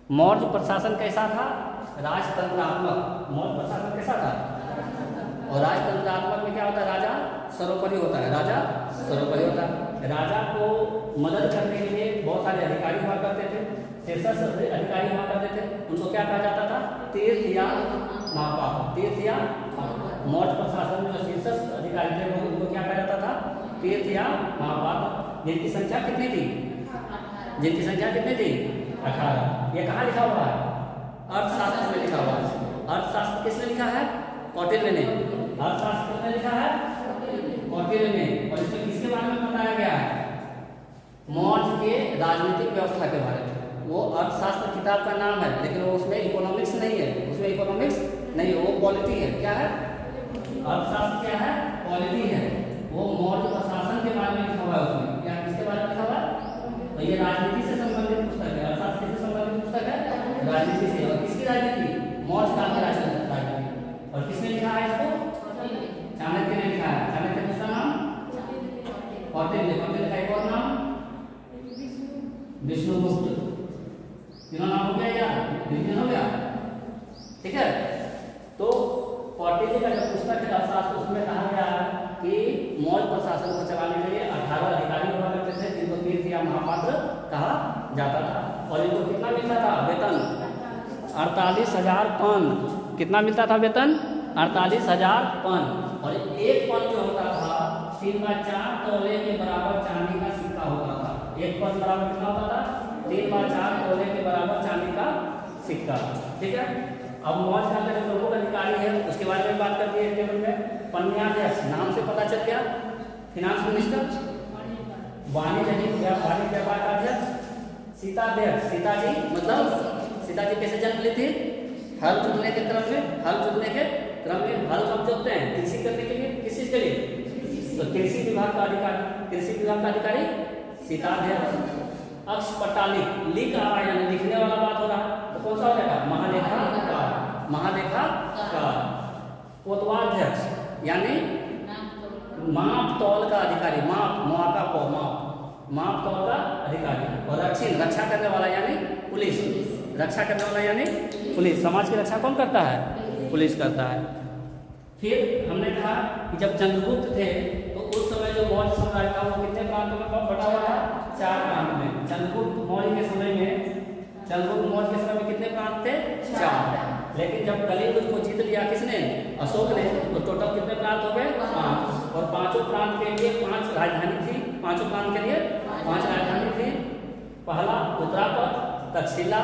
मौर्य प्रशासन कैसा था? राजतंत्रात्मक। मौर्य प्रशासन कैसा था? और राजतंत्रात्मक में क्या होता है? राजा सर्वोपरि होता है। राजा सर्वोपरि होता है। राजा को मदद करने के लिए बहुत सारे अधिकारी हुआ करते थे, शीर्षस्थ अधिकारी हुआ करते थे। उनको क्या कहा जाता था? तीर्थ या महापाप। तीर्थ या मौर्य प्रशासन में जो शीर्षस्थ अधिकारी थे वो उनको क्या कहा जाता था? तीर्थ या महापाप। जिनकी संख्या कितनी थी? जिनकी संख्या कितनी थी? 18। ये कहाँ लिखा हुआ है? अर्थशास्त्र में लिखा हुआ है। अर्थशास्त्र किसने लिखा है? कौटिल्य ने। अर्थशास्त्र किसने लिखा है? कौटिल्य ने। और इसमें किसके बारे में बताया गया है? मौर्य के राजनीतिक व्यवस्था के बारे में। वो अर्थशास्त्र किताब का नाम है, लेकिन वो उसमें इकोनॉमिक्स नहीं है। उसमें इकोनॉमिक्स नहीं है, वो पॉलिटी है। क्या है? अर्थशास्त्र क्या है? पॉलिटी है। वो मौर्य प्रशासन के बारे में लिखा हुआ है उसमें। क्या किसके बारे में लिखा हुआ है? तो ये राजनीति से संबंधित पुस्तक है। अर्थशास्त्र किससे संबंधित पुस्तक है? राजनीति से। और किसकी राजनीति? मौर्य काल की राजनीति। और किसने लिखा है इसको? चाणक्य ने लिखा है। चाणक्य किसका नाम? कौटिल्य। कौटिल्य का एक और नाम विष्णुगुप्त। तीनों नाम हो गया या डिवीजन हो गया? ठीक है। तो कौटिल्य का जो पुस्तक है अर्थशास्त्र, उसमें कहा गया है कि मौर्य प्रशासन को चलाने के लिए 18 अधिकारी हुआ करते थे, जिनको तीर्थ या महापात्र कहा जाता था। और इनको कितना मिलता था वेतन? 48,000 पन। कितना मिलता था वेतन? 48,000 पन। और एक पन जो होता था 3/4 तोले के बराबर चांदी का सिक्का होता था। एक पन बराबर कितना होता था? 3/4 तोले के बराबर चांदी का सिक्का। ठीक है। अब मौर्य काल का जो प्रमुख अधिकारी है उसके बारे में बात करते हैं टेबल में। पन्याध्यक्ष नाम से पता चल गया। फिनांस मिनिस्टर, वाणिज्य व्यापार का अध्यक्ष, सीताध्यक्ष। सीताजी मतलब सीताजी कैसे जन्म ली थी? हल जोतने के क्रम में। हल जोतने के क्रम में हल कब जोतते हैं? कृषि करने के लिए। किस चीज के लिए? तो कृषि विभाग का अधिकारी। कृषि विभाग का अधिकारी सीताध्यक्ष। अक्षपटालिक, लिख आ रहा है यानी लिखने वाला बात हो रहा है, तो कौन सा हो जाएगा? महालेखाकार। महालेखाकार। कोतवाध्यक्ष यानी माप तौल का अधिकारी। माप मुआका को माप तौल का अधिकारी। और रक्षिण रक्षा करने वाला यानी पुलिस। रक्षा करने वाला यानी पुलिस। समाज की रक्षा कौन करता है? पुलिस करता है। फिर हमने कहा कि जब चंद्रगुप्त थे तो उस समय जो मौर्य साम्राज्य था वो कितने प्रांतों में बटा हुआ था? 4 प्रांत में। चंद्रगुप्त मौर्य के समय में कितने प्रांत थे? 4। लेकिन जब कलिंग को जीत लिया किसने? अशोक ने। तो टोटल कितने प्रांत हो गए? 5। और पांचों प्रांत के लिए 5 राजधानी थी। पांचों प्रांत के लिए 5 राजधानी थी। पहला उत्तरापथ, तक्षशिला,